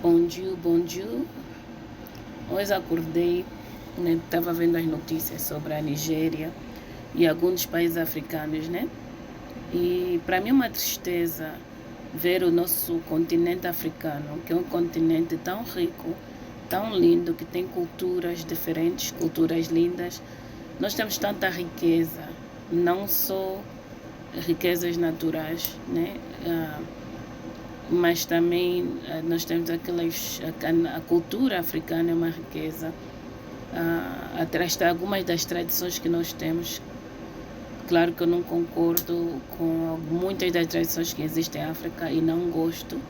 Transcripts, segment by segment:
Bom dia, bom dia. Hoje acordei, né? Estava vendo as notícias sobre a Nigéria e alguns dos países africanos, né? E para mim é uma tristeza ver o nosso continente africano, que é um continente tão rico, tão lindo, que tem culturas diferentes, culturas lindas. Nós temos tanta riqueza, não só riquezas naturais, né? Mas também nós temos a cultura africana é uma riqueza. Atrás algumas das tradições que nós temos. Claro que eu não concordo com muitas das tradições que existem em África e não gosto,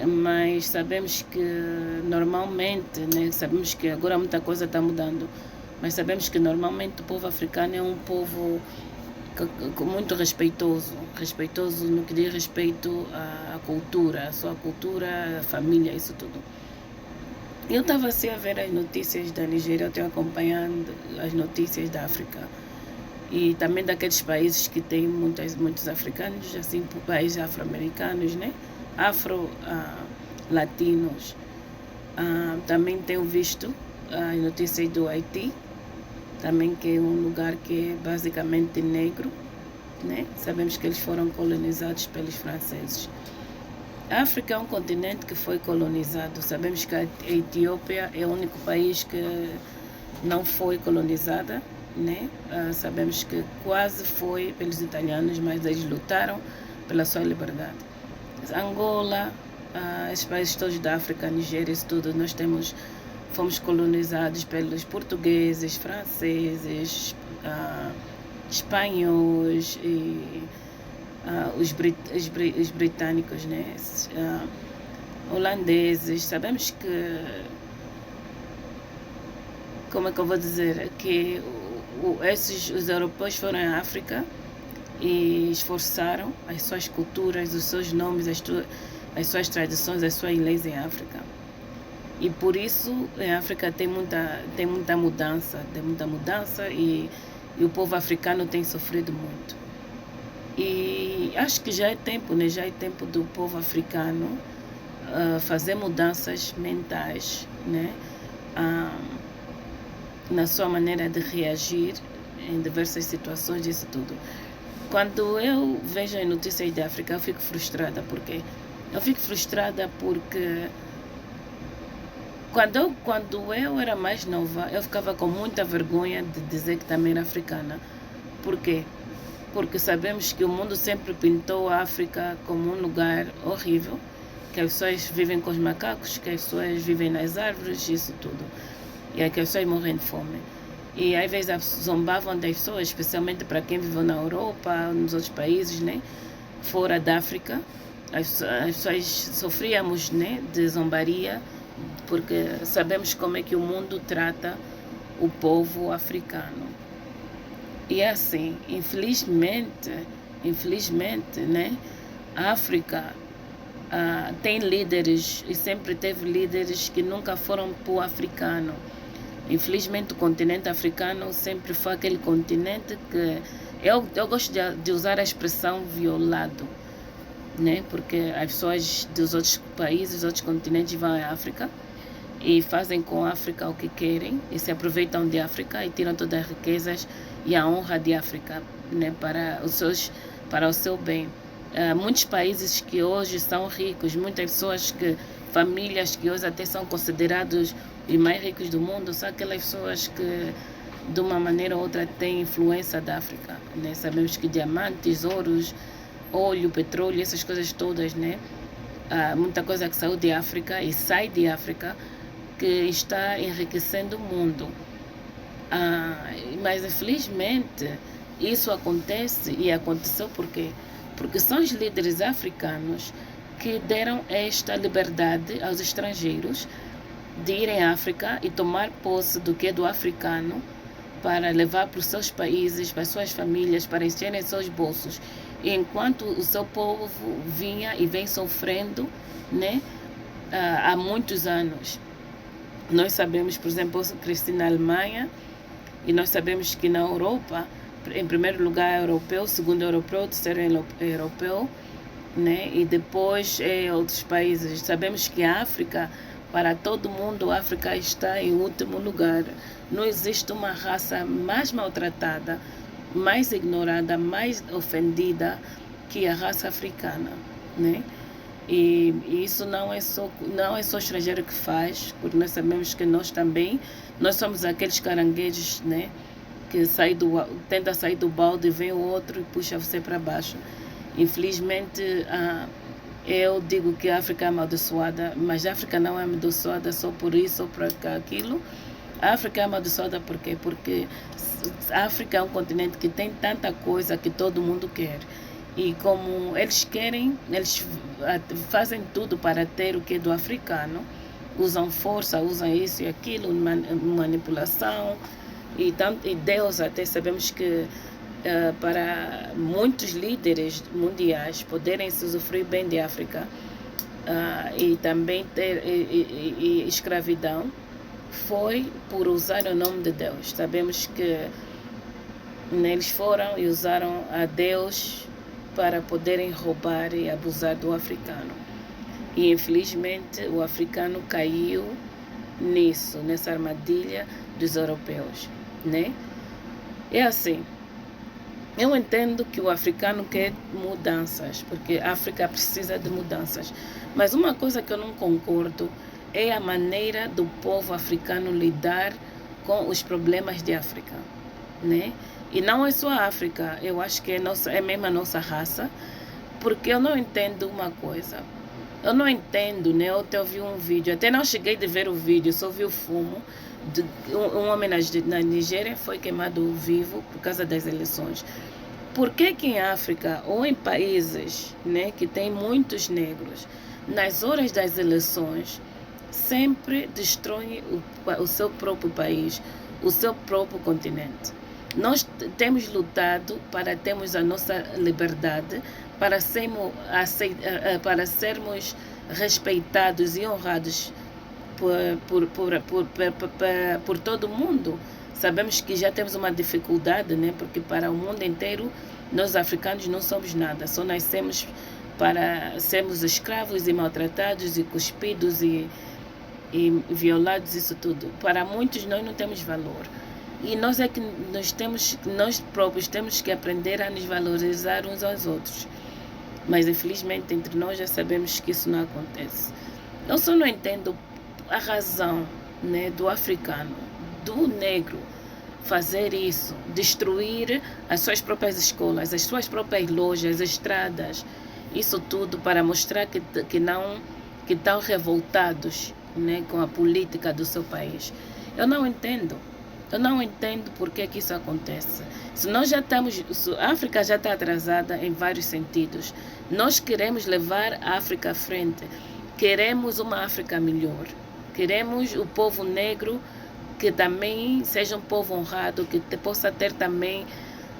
mas sabemos que normalmente, né, sabemos que agora muita coisa está mudando, mas sabemos que normalmente o povo africano é um povo muito respeitoso no que diz respeito à cultura, a sua cultura, a família, isso tudo. Eu estava assim a ver as notícias da Nigéria, eu tenho acompanhando as notícias da África e também daqueles países que têm muitos africanos, assim, países afro-americanos, né? Afro-latinos. Também tenho visto as notícias do Haiti, também que é um lugar que é basicamente negro, né? Sabemos que eles foram colonizados pelos franceses. A África é um continente que foi colonizado. Sabemos que a Etiópia é o único país que não foi colonizada, né? Sabemos que quase foi pelos italianos, mas eles lutaram pela sua liberdade. Angola, esses países todos da África, Nigéria, isso tudo, fomos colonizados pelos portugueses, franceses, espanhóis e os britânicos, né? Holandeses. Sabemos que, como é que eu vou dizer, que os europeus foram à África e esforçaram as suas culturas, os seus nomes, as suas tradições, as suas leis em África. E por isso em África tem muita mudança e o povo africano tem sofrido muito. E acho que já é tempo, né? Já é tempo do povo africano fazer mudanças mentais, né? Na sua maneira de reagir em diversas situações, isso tudo. Quando eu vejo as notícias da África, eu fico frustrada, porque quando eu era mais nova, eu ficava com muita vergonha de dizer que também era africana. Por quê? Porque sabemos que o mundo sempre pintou a África como um lugar horrível, que as pessoas vivem com os macacos, que as pessoas vivem nas árvores, isso tudo. E que as pessoas morrem de fome. E às vezes zombavam das pessoas, especialmente para quem viveu na Europa, nos outros países, né? Fora da África. As pessoas sofríamos, né, de zombaria, porque sabemos como é que o mundo trata o povo africano. E assim, infelizmente, né, a África tem líderes e sempre teve líderes que nunca foram para o africano. Infelizmente, o continente africano sempre foi aquele continente que eu gosto de usar a expressão violado, né? Porque as pessoas dos outros países, dos outros continentes vão à África e fazem com a África o que querem e se aproveitam de África e tiram todas as riquezas e a honra de África, né, para o seu bem. Muitos países que hoje são ricos, famílias que hoje até são considerados os mais ricos do mundo, são aquelas pessoas que de uma maneira ou outra têm influência da África, né? Sabemos que diamantes, ouros, óleo, petróleo, essas coisas todas, né? Muita coisa que saiu de África e sai de África que está enriquecendo o mundo. Mas infelizmente isso acontece e aconteceu porque são os líderes africanos que deram esta liberdade aos estrangeiros de irem à África e tomar posse do que é do africano para levar para os seus países, para as suas famílias, para encherem seus bolsos. E enquanto o seu povo vinha e vem sofrendo, né, há muitos anos. Nós sabemos, por exemplo, eu cresci na Alemanha e nós sabemos que na Europa, em primeiro lugar europeu, segundo europeu, terceiro europeu, né? E depois outros países. Sabemos que a África, para todo mundo, a África está em último lugar. Não existe uma raça mais maltratada, mais ignorada, mais ofendida que a raça africana, né? E isso não é só estrangeiro que faz, porque nós sabemos que nós também, nós somos aqueles caranguejos, né? Que tenta sair do balde, vem o outro e puxa você para baixo. Infelizmente, eu digo que a África é amaldiçoada, mas a África não é amaldiçoada só por isso ou por aquilo. A África é amaldiçoada por quê? Porque a África é um continente que tem tanta coisa que todo mundo quer. E como eles querem, eles fazem tudo para ter o que é do africano. Usam força, usam isso e aquilo, manipulação. E Deus, até sabemos que para muitos líderes mundiais poderem se usufruir bem de África e também ter escravidão, foi por usar o nome de Deus. Sabemos que eles foram e usaram a Deus para poderem roubar e abusar do africano. E infelizmente o africano caiu nisso, nessa armadilha dos europeus, né? É assim, eu entendo que o africano quer mudanças, porque a África precisa de mudanças. Mas uma coisa que eu não concordo é a maneira do povo africano lidar com os problemas de África, né? E não é só a África, eu acho que é mesmo a nossa raça, porque eu não entendo uma coisa. Eu não entendo, né? Eu até ouvi um vídeo, até não cheguei a ver o vídeo, só vi o fumo. Um homem na Nigéria foi queimado vivo por causa das eleições. Por que em África ou em países, né, que tem muitos negros, nas horas das eleições, sempre destroem o seu próprio país, o seu próprio continente? Nós temos lutado para termos a nossa liberdade, para sermos respeitados e honrados por todo mundo. Sabemos que já temos uma dificuldade, né? Porque para o mundo inteiro, nós africanos não somos nada, só nascemos para sermos escravos e maltratados e cuspidos e violados, isso tudo. Para muitos nós não temos valor. E nós nós próprios temos que aprender a nos valorizar uns aos outros. Mas infelizmente entre nós já sabemos que isso não acontece. Eu só não entendo a razão, né, do africano, do negro, fazer isso, destruir as suas próprias escolas, as suas próprias lojas, as estradas, isso tudo para mostrar que estão revoltados, né, com a política do seu país. Eu não entendo por que isso acontece. Se a África já está atrasada em vários sentidos, nós queremos levar a África à frente, queremos uma África melhor, queremos o povo negro que também seja um povo honrado, que possa ter também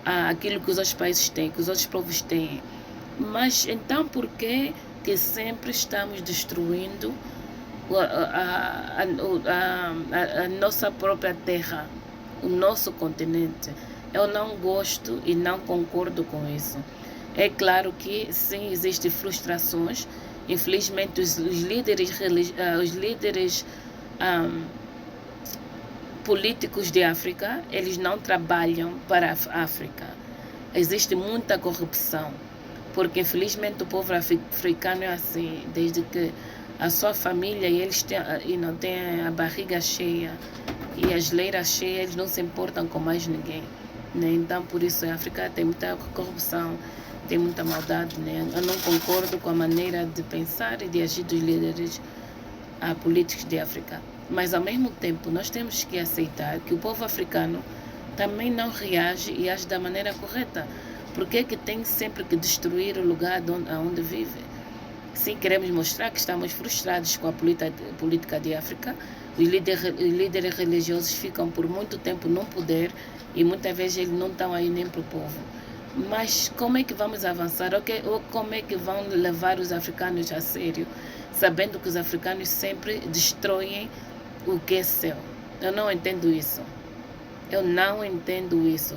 aquilo que os outros países têm, que os outros povos têm. Mas então por que sempre estamos destruindo a nossa própria terra, o nosso continente? Eu não gosto e não concordo com isso. É claro que sim, existem frustrações. Infelizmente os líderes políticos de África, eles não trabalham para a África. Existe muita corrupção, porque infelizmente o povo africano é assim, desde que a sua família e não têm a barriga cheia e as leiras cheias, eles não se importam com mais ninguém, né? Então por isso a África tem muita corrupção, tem muita maldade, né? Eu não concordo com a maneira de pensar e de agir dos líderes políticos de África. Mas ao mesmo tempo nós temos que aceitar que o povo africano também não reage e age da maneira correta. Por que tem sempre que destruir o lugar onde vive? Sim, queremos mostrar que estamos frustrados com a política de África. Os líderes religiosos ficam por muito tempo no poder e muitas vezes eles não estão aí nem para o povo. Mas como é que vamos avançar? Ou como é que vão levar os africanos a sério, sabendo que os africanos sempre destroem o que é seu? Eu não entendo isso. Eu não entendo isso.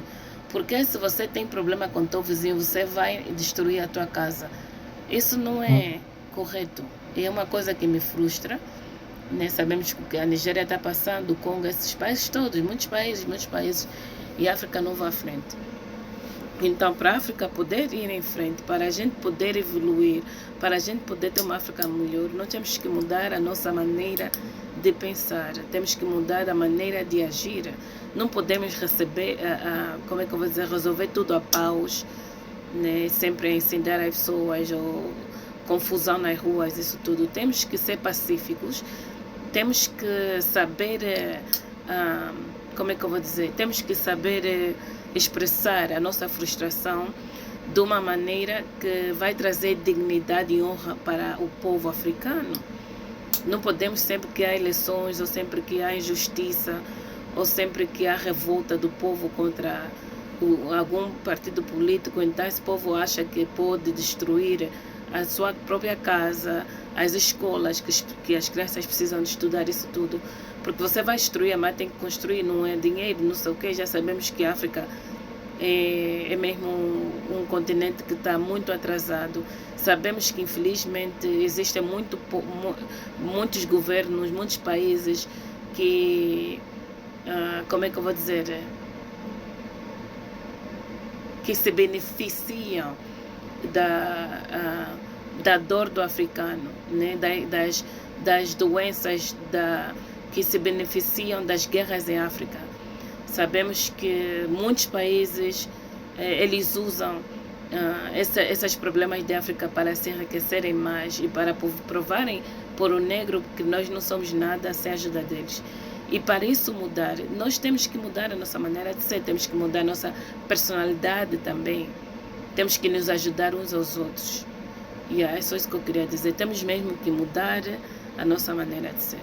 Porque se você tem problema com teu vizinho, você vai destruir a tua casa. Isso não é correto. É uma coisa que me frustra. Né? Sabemos que a Nigéria está passando, o Congo, esses países todos, muitos países, e a África não vai à frente. Então, para a África poder ir em frente, para a gente poder evoluir, para a gente poder ter uma África melhor, nós temos que mudar a nossa maneira de pensar, temos que mudar a maneira de agir. Não podemos receber, como é que eu vou dizer, resolver tudo a paus, né? Sempre ensinar as pessoas, ou confusão nas ruas, isso tudo. Temos que ser pacíficos, temos que saber, como é que eu vou dizer, temos que saber expressar a nossa frustração de uma maneira que vai trazer dignidade e honra para o povo africano. Não podemos, sempre que há eleições, ou sempre que há injustiça, ou sempre que há revolta do povo contra algum partido político, então esse povo acha que pode destruir a sua própria casa, as escolas, que as crianças precisam de estudar, isso tudo. Porque você vai destruir, mas tem que construir, não é dinheiro, não sei o que. Já sabemos que a África é mesmo um continente que está muito atrasado. Sabemos que, infelizmente, existem muitos governos, muitos países que, como é que eu vou dizer, que se beneficiam da dor do africano, né? das doenças, que se beneficiam das guerras em África. Sabemos que muitos países eles usam esses problemas de África para se enriquecerem mais e para provarem por o negro que nós não somos nada sem a ajuda deles. E para isso mudar, nós temos que mudar a nossa maneira de ser, temos que mudar a nossa personalidade também. Temos que nos ajudar uns aos outros. E é só isso que eu queria dizer. Temos mesmo que mudar a nossa maneira de ser.